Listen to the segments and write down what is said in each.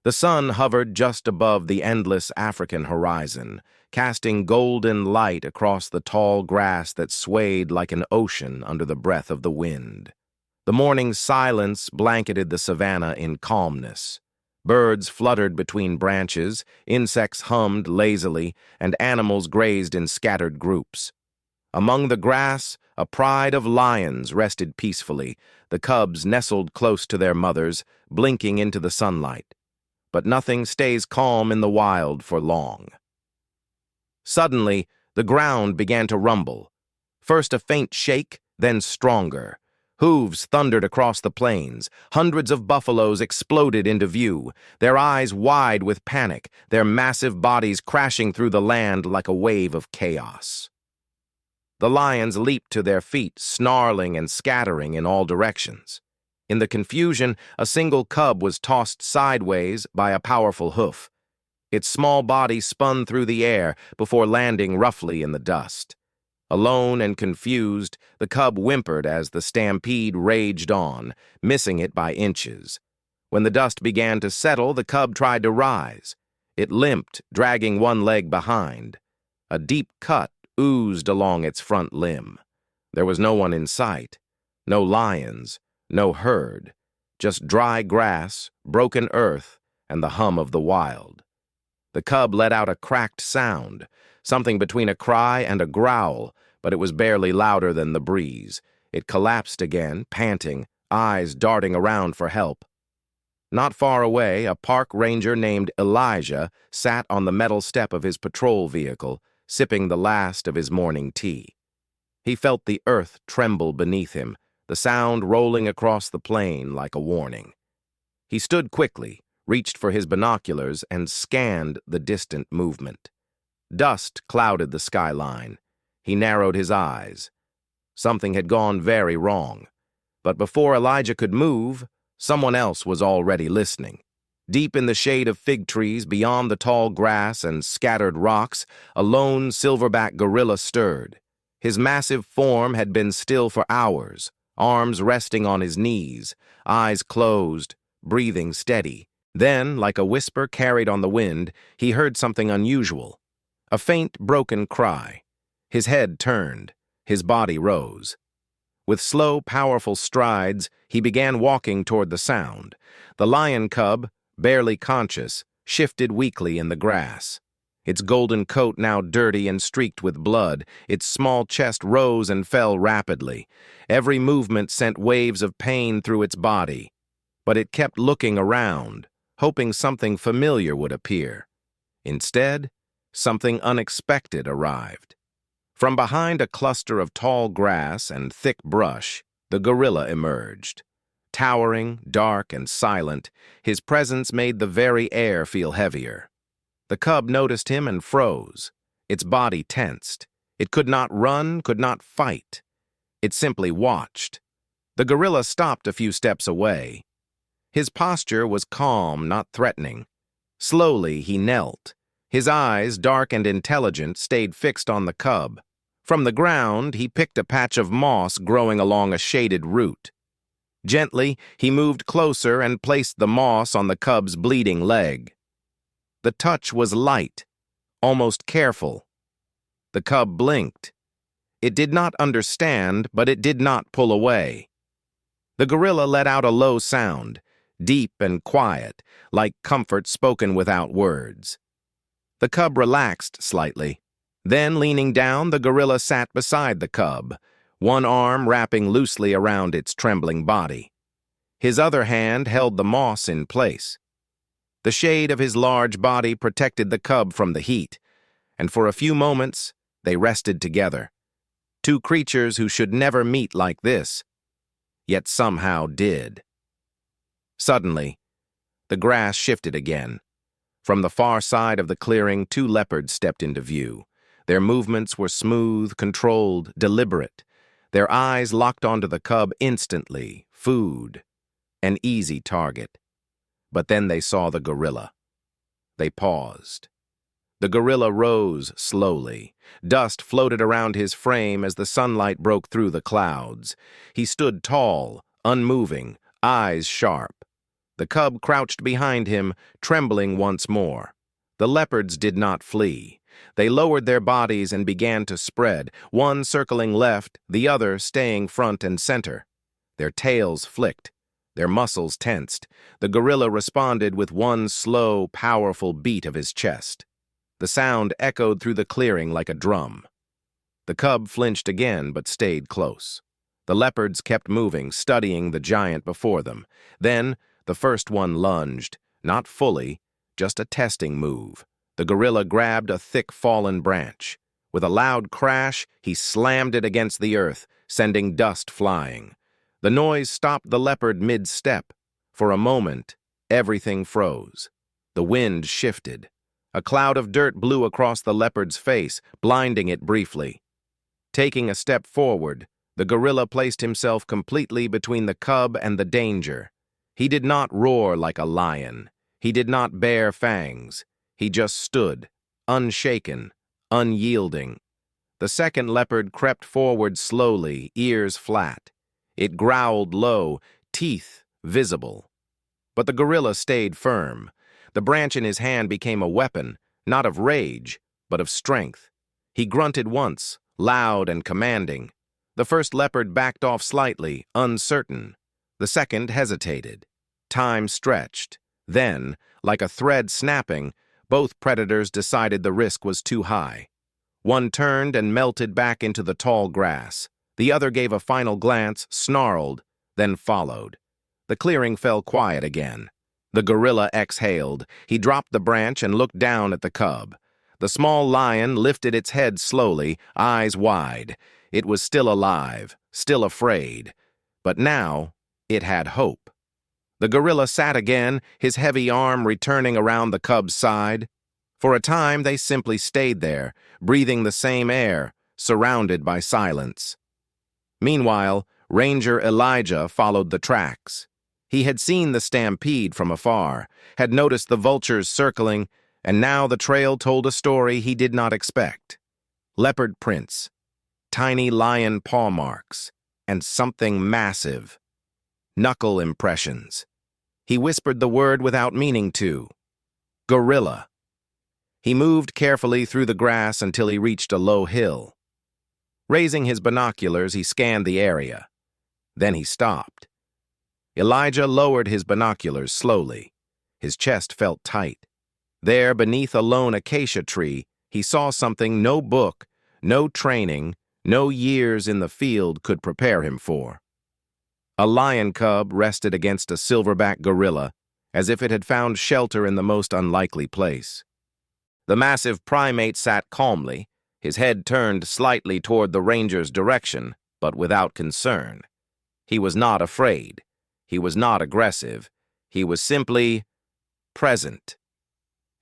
The sun hovered just above the endless African horizon, casting golden light across the tall grass that swayed like an ocean under the breath of the wind. The morning silence blanketed the savannah in calmness. Birds fluttered between branches, insects hummed lazily, and animals grazed in scattered groups. Among the grass, a pride of lions rested peacefully, the cubs nestled close to their mothers, blinking into the sunlight. But nothing stays calm in the wild for long. Suddenly, the ground began to rumble. First a faint shake, then stronger. Hooves thundered across the plains. Hundreds of buffaloes exploded into view, their eyes wide with panic, their massive bodies crashing through the land like a wave of chaos. The lions leaped to their feet, snarling and scattering in all directions. In the confusion, a single cub was tossed sideways by a powerful hoof. Its small body spun through the air before landing roughly in the dust. Alone and confused, the cub whimpered as the stampede raged on, missing it by inches. When the dust began to settle, the cub tried to rise. It limped, dragging one leg behind. A deep cut oozed along its front limb. There was no one in sight, no lions, no herd, just dry grass, broken earth, and the hum of the wild. The cub let out a cracked sound, something between a cry and a growl, but it was barely louder than the breeze. It collapsed again, panting, eyes darting around for help. Not far away, a park ranger named Elijah sat on the metal step of his patrol vehicle, sipping the last of his morning tea. He felt the earth tremble beneath him, the sound rolling across the plain like a warning. He stood quickly, reached for his binoculars, and scanned the distant movement. Dust clouded the skyline. He narrowed his eyes. Something had gone very wrong. But before Elijah could move, someone else was already listening. Deep in the shade of fig trees, beyond the tall grass and scattered rocks, a lone silverback gorilla stirred. His massive form had been still for hours, arms resting on his knees, eyes closed, breathing steady. Then, like a whisper carried on the wind, he heard something unusual. A faint, broken cry. His head turned. His body rose. With slow, powerful strides, he began walking toward the sound. The lion cub, barely conscious, shifted weakly in the grass. Its golden coat now dirty and streaked with blood, its small chest rose and fell rapidly. Every movement sent waves of pain through its body. But it kept looking around, hoping something familiar would appear. Instead, something unexpected arrived. From behind a cluster of tall grass and thick brush, the gorilla emerged. Towering, dark, and silent, his presence made the very air feel heavier. The cub noticed him and froze. Its body tensed. It could not run, could not fight. It simply watched. The gorilla stopped a few steps away. His posture was calm, not threatening. Slowly, he knelt. His eyes, dark and intelligent, stayed fixed on the cub. From the ground, he picked a patch of moss growing along a shaded root. Gently, he moved closer and placed the moss on the cub's bleeding leg. The touch was light, almost careful. The cub blinked. It did not understand, but it did not pull away. The gorilla let out a low sound, deep and quiet, like comfort spoken without words. The cub relaxed slightly. Then, leaning down, the gorilla sat beside the cub, one arm wrapping loosely around its trembling body. His other hand held the moss in place. The shade of his large body protected the cub from the heat, and for a few moments they rested together. Two creatures who should never meet like this, yet somehow did. Suddenly, the grass shifted again. From the far side of the clearing, two leopards stepped into view. Their movements were smooth, controlled, deliberate. Their eyes locked onto the cub instantly. Food. An easy target. But then they saw the gorilla. They paused. The gorilla rose slowly. Dust floated around his frame as the sunlight broke through the clouds. He stood tall, unmoving, eyes sharp. The cub crouched behind him, trembling once more. The leopards did not flee. They lowered their bodies and began to spread, one circling left, the other staying front and center. Their tails flicked, their muscles tensed. The gorilla responded with one slow, powerful beat of his chest. The sound echoed through the clearing like a drum. The cub flinched again but stayed close. The leopards kept moving, studying the giant before them. Then, the first one lunged, not fully, just a testing move. The gorilla grabbed a thick fallen branch. With a loud crash, he slammed it against the earth, sending dust flying. The noise stopped the leopard mid-step. For a moment, everything froze. The wind shifted. A cloud of dirt blew across the leopard's face, blinding it briefly. Taking a step forward, the gorilla placed himself completely between the cub and the danger. He did not roar like a lion. He did not bare fangs. He just stood, unshaken, unyielding. The second leopard crept forward slowly, ears flat. It growled low, teeth visible. But the gorilla stayed firm. The branch in his hand became a weapon, not of rage, but of strength. He grunted once, loud and commanding. The first leopard backed off slightly, uncertain. The second hesitated. Time stretched. Then, like a thread snapping, both predators decided the risk was too high. One turned and melted back into the tall grass. The other gave a final glance, snarled, then followed. The clearing fell quiet again. The gorilla exhaled. He dropped the branch and looked down at the cub. The small lion lifted its head slowly, eyes wide. It was still alive, still afraid. But now, it had hope. The gorilla sat again, his heavy arm returning around the cub's side. For a time, they simply stayed there, breathing the same air, surrounded by silence. Meanwhile, Ranger Elijah followed the tracks. He had seen the stampede from afar, had noticed the vultures circling, and now the trail told a story he did not expect. Leopard prints, tiny lion paw marks, and something massive. Knuckle impressions. He whispered the word without meaning to. Gorilla. He moved carefully through the grass until he reached a low hill. Raising his binoculars, he scanned the area. Then he stopped. Elijah lowered his binoculars slowly. His chest felt tight. There, beneath a lone acacia tree, he saw something no book, no training, no years in the field could prepare him for. A lion cub rested against a silverback gorilla, as if it had found shelter in the most unlikely place. The massive primate sat calmly, his head turned slightly toward the ranger's direction, but without concern. He was not afraid. He was not aggressive. He was simply present.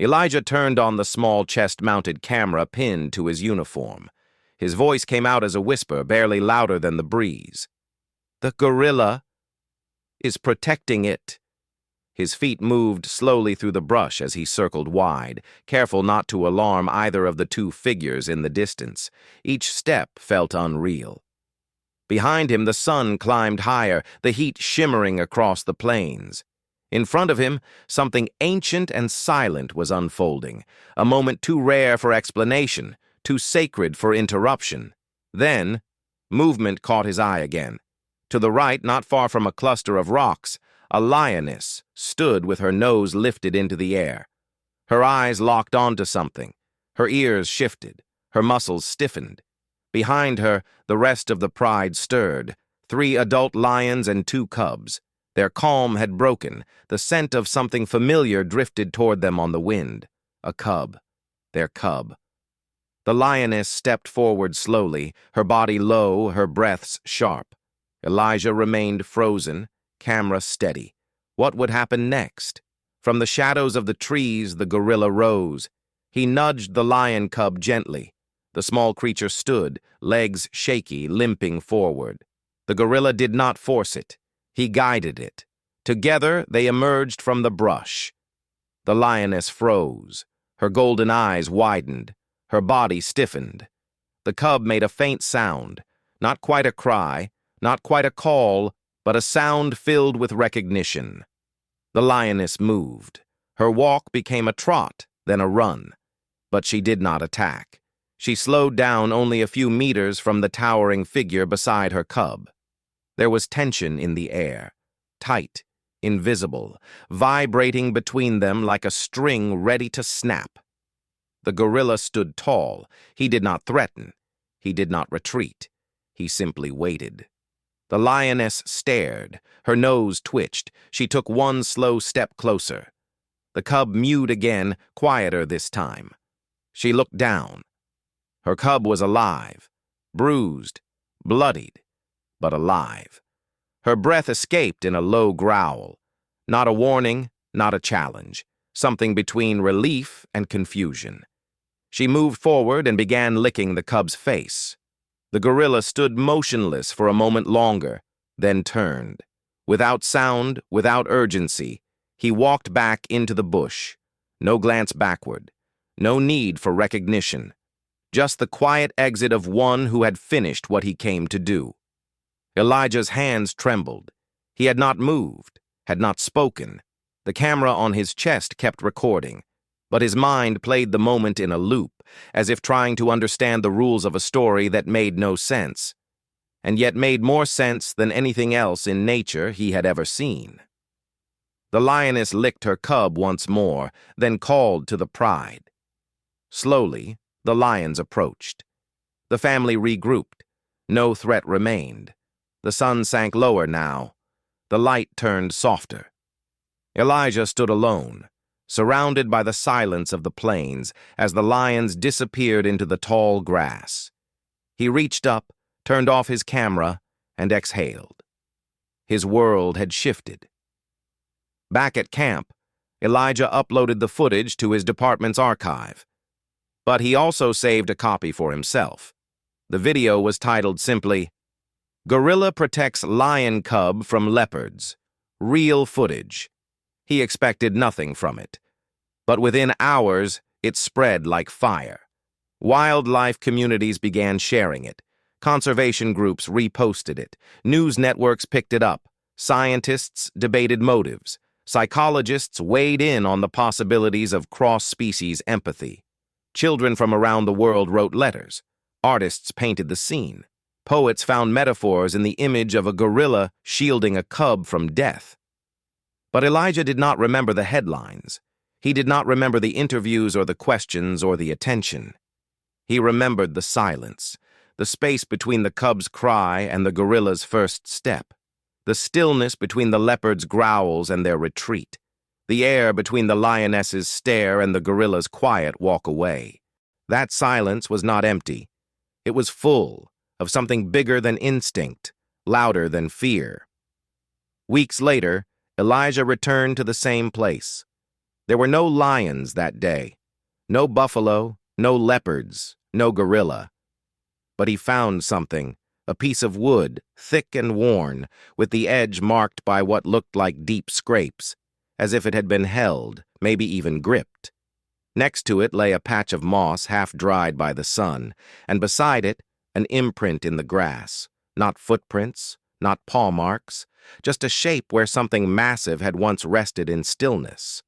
Elijah turned on the small chest-mounted camera pinned to his uniform. His voice came out as a whisper, barely louder than the breeze. "The gorilla is protecting it." His feet moved slowly through the brush as he circled wide, careful not to alarm either of the two figures in the distance. Each step felt unreal. Behind him, the sun climbed higher, the heat shimmering across the plains. In front of him, something ancient and silent was unfolding, a moment too rare for explanation, too sacred for interruption. Then, movement caught his eye again. To the right, not far from a cluster of rocks, a lioness stood with her nose lifted into the air. Her eyes locked onto something. Her ears shifted. Her muscles stiffened. Behind her, the rest of the pride stirred. 3 adult lions and 2 cubs. Their calm had broken. The scent of something familiar drifted toward them on the wind. A cub. Their cub. The lioness stepped forward slowly, her body low, her breaths sharp. Elijah remained frozen, camera steady. What would happen next? From the shadows of the trees, the gorilla rose. He nudged the lion cub gently. The small creature stood, legs shaky, limping forward. The gorilla did not force it. He guided it. Together, they emerged from the brush. The lioness froze. Her golden eyes widened. Her body stiffened. The cub made a faint sound, not quite a cry, not quite a call, but a sound filled with recognition. The lioness moved. Her walk became a trot, then a run. But she did not attack. She slowed down only a few meters from the towering figure beside her cub. There was tension in the air, tight, invisible, vibrating between them like a string ready to snap. The gorilla stood tall. He did not threaten. He did not retreat. He simply waited. The lioness stared. Her nose twitched. She took one slow step closer. The cub mewed again, quieter this time. She looked down. Her cub was alive, bruised, bloodied, but alive. Her breath escaped in a low growl. Not a warning, not a challenge. Something between relief and confusion. She moved forward and began licking the cub's face. The gorilla stood motionless for a moment longer, then turned. Without sound, without urgency, he walked back into the bush. No glance backward. No need for recognition. Just the quiet exit of one who had finished what he came to do. Elijah's hands trembled. He had not moved, had not spoken. The camera on his chest kept recording, but his mind played the moment in a loop, as if trying to understand the rules of a story that made no sense, and yet made more sense than anything else in nature he had ever seen. The lioness licked her cub once more, then called to the pride. Slowly, the lions approached. The family regrouped. No threat remained. The sun sank lower now. The light turned softer. Elijah stood alone, surrounded by the silence of the plains as the lions disappeared into the tall grass. He reached up, turned off his camera, and exhaled. His world had shifted. Back at camp, Elijah uploaded the footage to his department's archive. But he also saved a copy for himself. The video was titled simply, "Gorilla Protects Lion Cub from Leopards. Real Footage." He expected nothing from it. But within hours, it spread like fire. Wildlife communities began sharing it. Conservation groups reposted it. News networks picked it up. Scientists debated motives. Psychologists weighed in on the possibilities of cross-species empathy. Children from around the world wrote letters. Artists painted the scene. Poets found metaphors in the image of a gorilla shielding a cub from death. But Elijah did not remember the headlines. He did not remember the interviews or the questions or the attention. He remembered the silence, the space between the cub's cry and the gorilla's first step, the stillness between the leopard's growls and their retreat, the air between the lioness's stare and the gorilla's quiet walk away. That silence was not empty. It was full of something bigger than instinct, louder than fear. Weeks later, Elijah returned to the same place. There were no lions that day, no buffalo, no leopards, no gorilla. But he found something, a piece of wood, thick and worn, with the edge marked by what looked like deep scrapes, as if it had been held, maybe even gripped. Next to it lay a patch of moss half-dried by the sun, and beside it, an imprint in the grass. Not footprints, not paw marks, just a shape where something massive had once rested in stillness.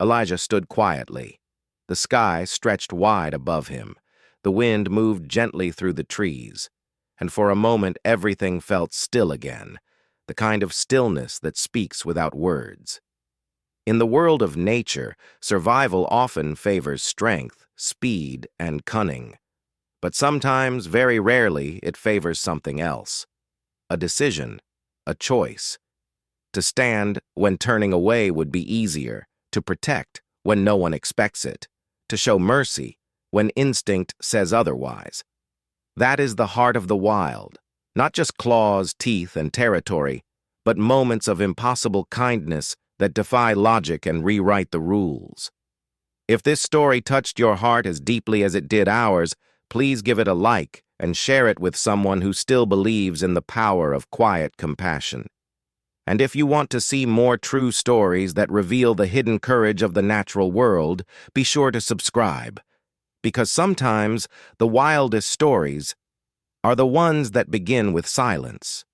Elijah stood quietly. The sky stretched wide above him. The wind moved gently through the trees, and for a moment everything felt still again, the kind of stillness that speaks without words. In the world of nature, survival often favors strength, speed, and cunning. But sometimes, very rarely, it favors something else. A decision, a choice. To stand when turning away would be easier, to protect when no one expects it, to show mercy when instinct says otherwise. That is the heart of the wild, not just claws, teeth, and territory, but moments of impossible kindness that defy logic and rewrite the rules. If this story touched your heart as deeply as it did ours, please give it a like and share it with someone who still believes in the power of quiet compassion. And if you want to see more true stories that reveal the hidden courage of the natural world, be sure to subscribe. Because sometimes the wildest stories are the ones that begin with silence.